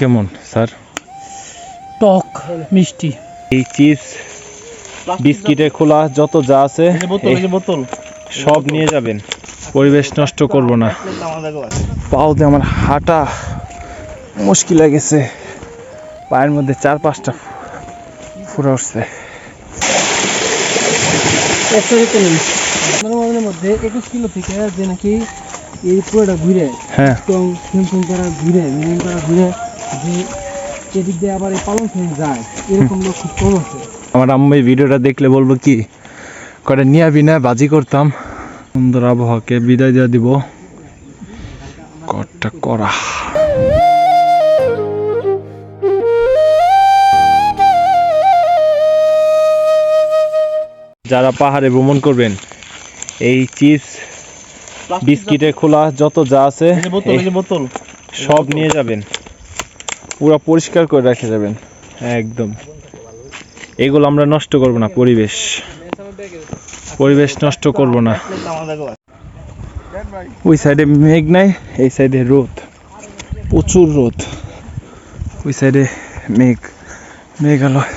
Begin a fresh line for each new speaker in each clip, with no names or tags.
কেমন স্যার?
টক মিষ্টি।
এই চিপস বিস্কিটে খোলা যত যা আছে
বোতল
সব নিয়ে যাবেন, পরিবেশ নষ্ট করব না। পাও দিয়ে আমার হাঁটা মুশকিল হয়ে গেছে, পায়ের মধ্যে 4-5টা ফুরা উঠছে।
আমাদের মধ্যে 21 কিলো থেকে যে নাকি এই পুরোটা ঘুরে
হ্যাঁ
ঘুরে যে এদিক দিয়ে আবার এই পালং খেয়ে যায়, এরকম লোক খুব কম আছে।
আমার আম্মু এই ভিডিওটা দেখলে বলবো কি করে নিয়া বিনা বাজি করতাম। সুন্দর আবহাওয়াকে বিদায় দিয়ে দিব। কটটা করা যারা পাহাড়ে ভ্রমণ করবেন, এই চিপস বিস্কিটে খোলা যত যা আছে
বোতল
সব নিয়ে যাবেন, পুরো পরিষ্কার করে রেখে যাবেন একদম। এগুলো আমরা নষ্ট করব না, পরিবেশ নষ্ট করব না। ওই সাইডে মেঘ নাই, এই সাইডে রোদ, প্রচুর রোদ। ওই সাইডে মেঘালয়।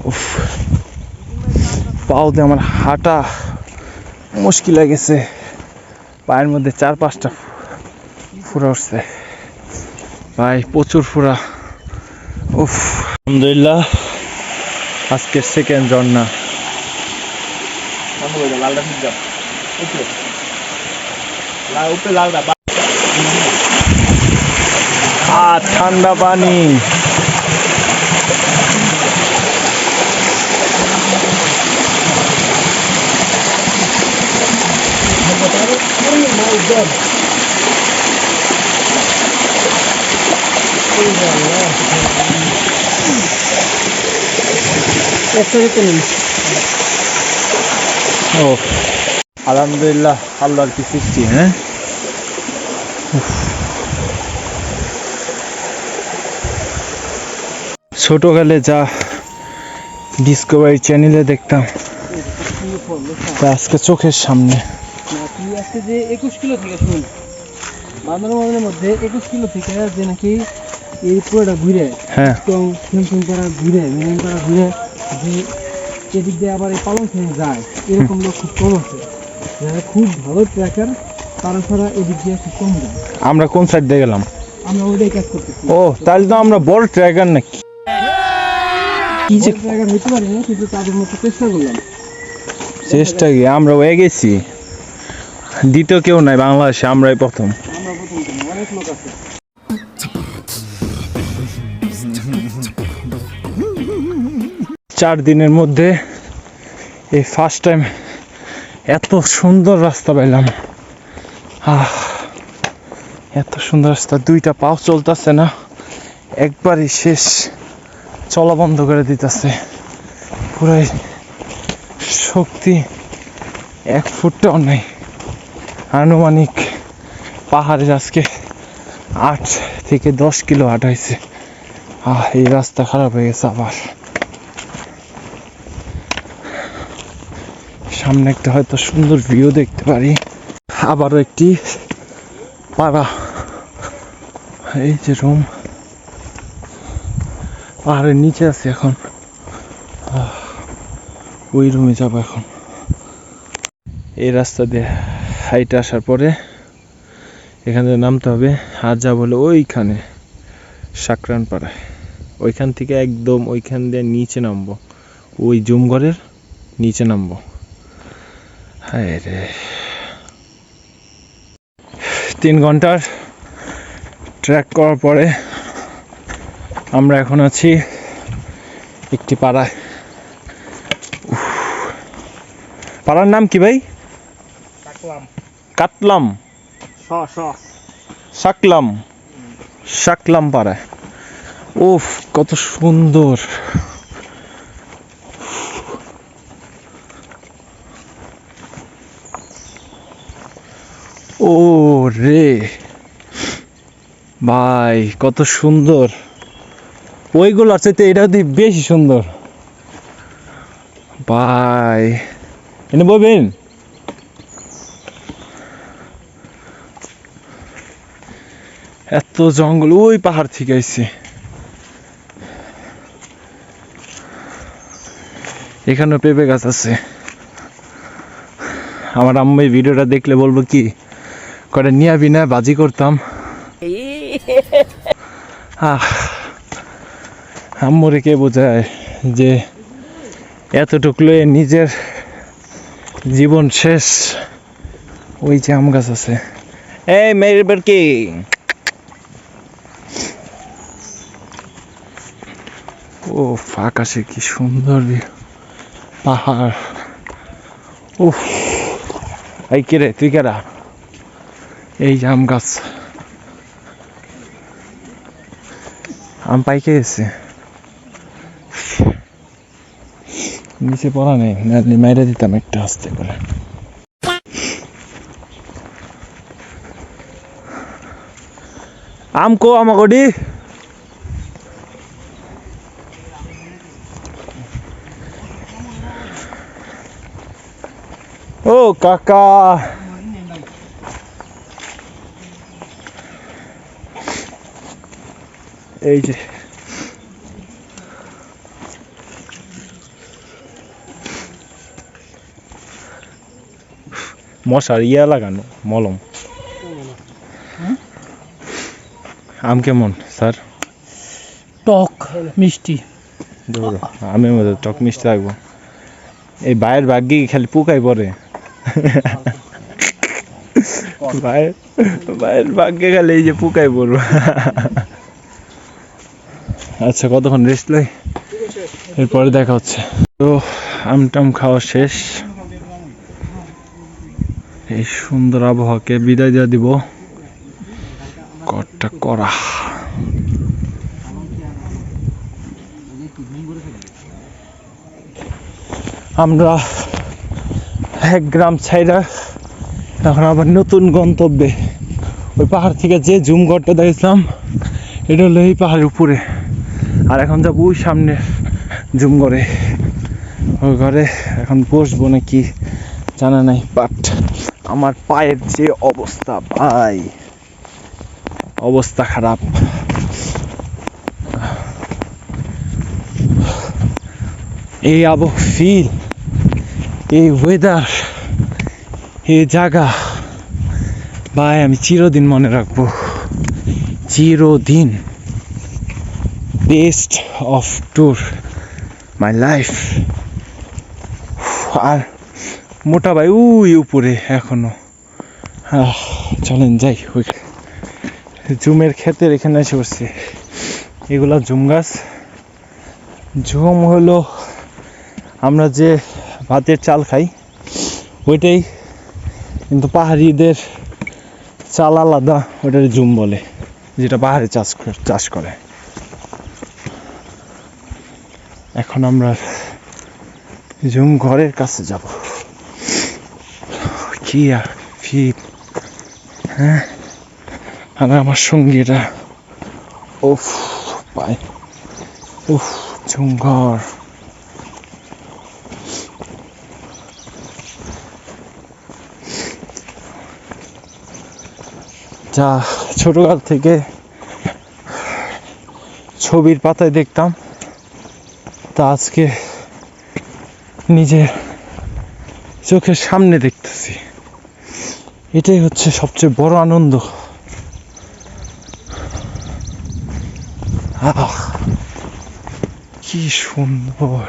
উফ, পাও দিয়ে আমার হাঁটা মুশকিল হয়ে গেছে, পায়ের মধ্যে 4-5টা ফুরা উঠছে ভাই, প্রচুর ফুরা। উফ, আলহামদুলিল্লাহ আজকের সেকেন্ড ঝর্ণা। ঠান্ডা পানি। ও আলহামদুলিল্লাহ, আল্লাহর কি সৃষ্টি। হ্যাঁ, ছোটকালে যা ডিসকভারি চ্যানেলে দেখতাম তা আজকে চোখের সামনে।
আজকে যে 21 কিলো থেকে শুন বান্দরবানের মধ্যে 21 কিলো থেকে যে নাকি এই পুরোটা ঘুরে
হ্যাঁ
ঘুরে যে এদিক দিয়ে আবার এই পালং খেয়ে যায়, এরকম লোক খুব কম আছে। যারা খুব ভালো ট্র্যাকার তারা ছাড়া এদিক দিয়ে খুব কম যায়।
আমরা কোন সাইড দিয়ে গেলাম?
আমরা ওইটাই কাজ করতেছি।
ও তাহলে তো আমরা বড় ট্র্যাকার নাকি?
কি যে ট্র্যাকার হইতে পারি না, কিন্তু তাদের মতো চেষ্টা করলাম।
চেষ্টা কি, আমরা হয়ে গেছি, দ্বিতীয় কেউ নাই বাংলাদেশে, আমরাই প্রথম।
আমরা প্রথম, অনেক লোক আছে।
4 দিনের মধ্যে এই ফার্স্ট টাইম এত সুন্দর রাস্তা পাইলাম। এত সুন্দর রাস্তা, 2টা পাও চলতেছে না, একবারই শেষ, চলা বন্ধ করে দিতেছে। পুরাই শক্তি 1 ফুটটাও নাই। আনুমানিক পাহাড়ের আজকে 8 থেকে 10 কিলো হাঁটা হয়েছে। এই রাস্তা খারাপ হয়ে গেছে আবার। সামনে একটা হয়তো সুন্দর ভিউ দেখতে পারি। আবারও একটি পাড়া, এই যে রুম, পাহাড়ের নিচে আছে এখন, ওই রুমে যাবো এখন। এই রাস্তা দিয়ে হাইটে আসার পরে এখান থেকে নামতে হবে, আর যা বলে ওইখানে সাকরান পাড়ায়, ওইখান থেকে একদম ওইখান দিয়ে নিচে নামবো, ওই জুমঘরের নিচে নামবো। হায় রে, 3 ঘন্টার ট্রেক করার পরে আমরা এখন আছি একটি পাড়ায়। পাড়ার নাম কি ভাই? কাটলাম, শাকলাম পাড়ায়। উফ, কত সুন্দর। ও রে ভাই, কত সুন্দর। ওইগুলোর চাইতে এটা বেশি সুন্দর ভাই। এনে বলবেন এত জঙ্গল, ওই পাহাড় থেকে আইছে। এখানেও পেঁপে গাছ আছে। আমার আম্মু এই ভিডিওটা দেখলে বলবো কি করে নিয়ে আবি না, বাজি করতাম। আম্মুরে কে বোঝায় যে এতটুকু নিজের জীবন শেষ। ওই যে আম গাছ আছে। এই মেয়ের কি ও আকাশে কি সুন্দর পাহাড়। উফ, এই কে রে, তুই কেরা? এই যে আম গাছ, আম পাইকে গেছে, নিচে পড়া নেই, মেরে দিতাম একটা আস্তে করে। আম কো আমাগডি ও কাকা, এই যে মশার ইয়া লাগানো মলম। আম কেমন স্যার?
টক মিষ্টি।
আমি টক মিষ্টি রাখবো। এই বাইরের ভাগ্যে খালি পোকাই পড়ে। বাইরের ভাগ্যে খালি এই যে পোকাই পড়বো। আচ্ছা, কতক্ষণ রেস্ট লই, এরপরে দেখা হচ্ছে। তো আমটাম খাওয়া শেষ। এই সুন্দর আবহাওয়াকে বিদায় দিয়ে দিব। কটা করা আমরা এক গ্রাম ছাইরা এখন আবার নতুন গন্তব্যে। ওই পাহাড় থেকে যে জুম ঘরটা দেখছিলাম এটা হলো এই পাহাড়ের উপরে। আর এখন যাবো ওই সামনে জুম ঘরে। ওই ঘরে এখন বসবো নাকি জানা নাই, বাট আমার পায়ের যে অবস্থা ভাই, অবস্থা খারাপ। এই ফিল, এই ওয়েদার, এই জায়গা ভাই আমি চিরদিন মনে রাখবো, চিরদিন। Best of tour my life. আর মোটা ভাই ওই উপরে এখনো। চলেন যাই, ওই জুমের ক্ষেতের এখানে এসে বসছে। এগুলা জুম গাছ। জুম হলো আমরা যে ভাতের চাল খাই ওইটাই, কিন্তু পাহাড়িদের চাল আলাদা, ওটার জুম বলে, যেটা পাহাড়ে চাষ করে। এখন আমরা জুম ঘরের কাছে যাব। কি আর ফিল, হ্যাঁ। আর আমার সঙ্গীরা উফ পায়, উফ জুম ঘর। যা ছোটকাল থেকে ছবির পাতায় দেখতাম, তা আজকে নিজের চোখের সামনে দেখতেছি। এটাই হচ্ছে সবচেয়ে বড় আনন্দ। কি সুন্দর।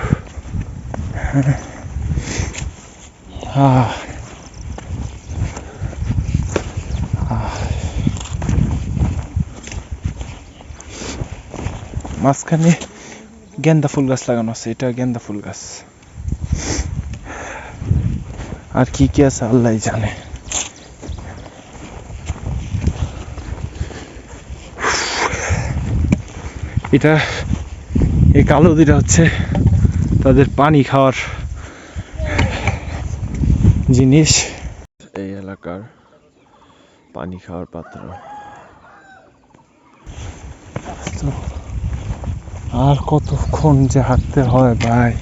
মাঝখানে গেন্দা ফুল গাছ লাগানো আছে, এটা গেন্দা ফুল গাছ। আর কি কি আছে আল্লাহ জানে। এটা এই কালো দুইটা হচ্ছে তাদের পানি খাওয়ার জিনিস। এই এলাকার পানি খাওয়ার পাত্র। তো আর কতক্ষণ যে হাঁটতে হয় ভাই।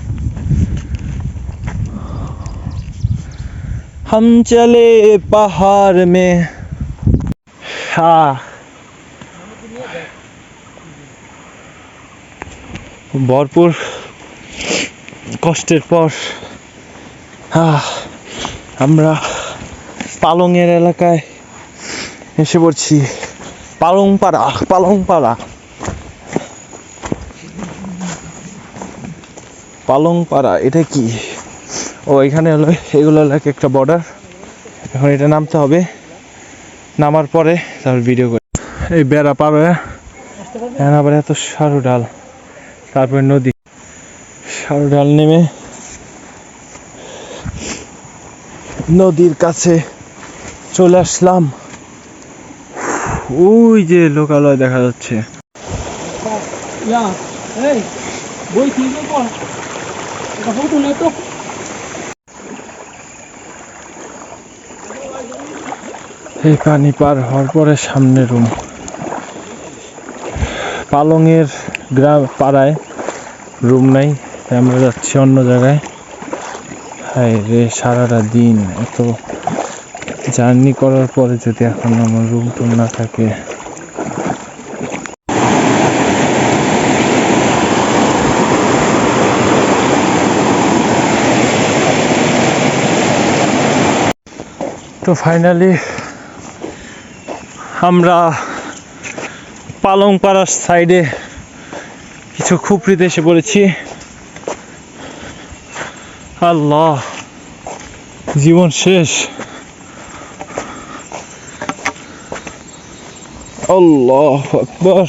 हम चले पहाड़ में। ভরপুর কষ্টের পর আমরা পালংয়ের এলাকায় এসে পড়ছি। পালংপাড়া, পালংপাড়া, পালংপাড়া। এটা কি? ও এখানে হলো, এগুলো হলো একটা বর্ডার। এখন এটা নামতে হবে, নামার পরে তারপর ভিডিও করে। এই বেড়া পার হয়ে এখন আবার এত সারু ডাল, তারপরে নদী, সারু ডাল নেমে নদীর কাছে চলে আসলাম। ওই যে লোকালয় দেখা যাচ্ছে। এই পানি পার হওয়ার পরে সামনে রুম। পালংয়ের গ্রাম পাড়ায় রুম নাই, তাই আমরা যাচ্ছি অন্য জায়গায়। হায় রে, সারাটা দিন এত জার্নি করার পরে যদি এখন আমার রুম টুম না থাকে। তো ফাইনালি আমরা পালংপাড়ার সাইডে কিছু খুপড়িতে এসে পড়েছি। আল্লাহ, জীবন শেষ। আল্লাহু আকবার।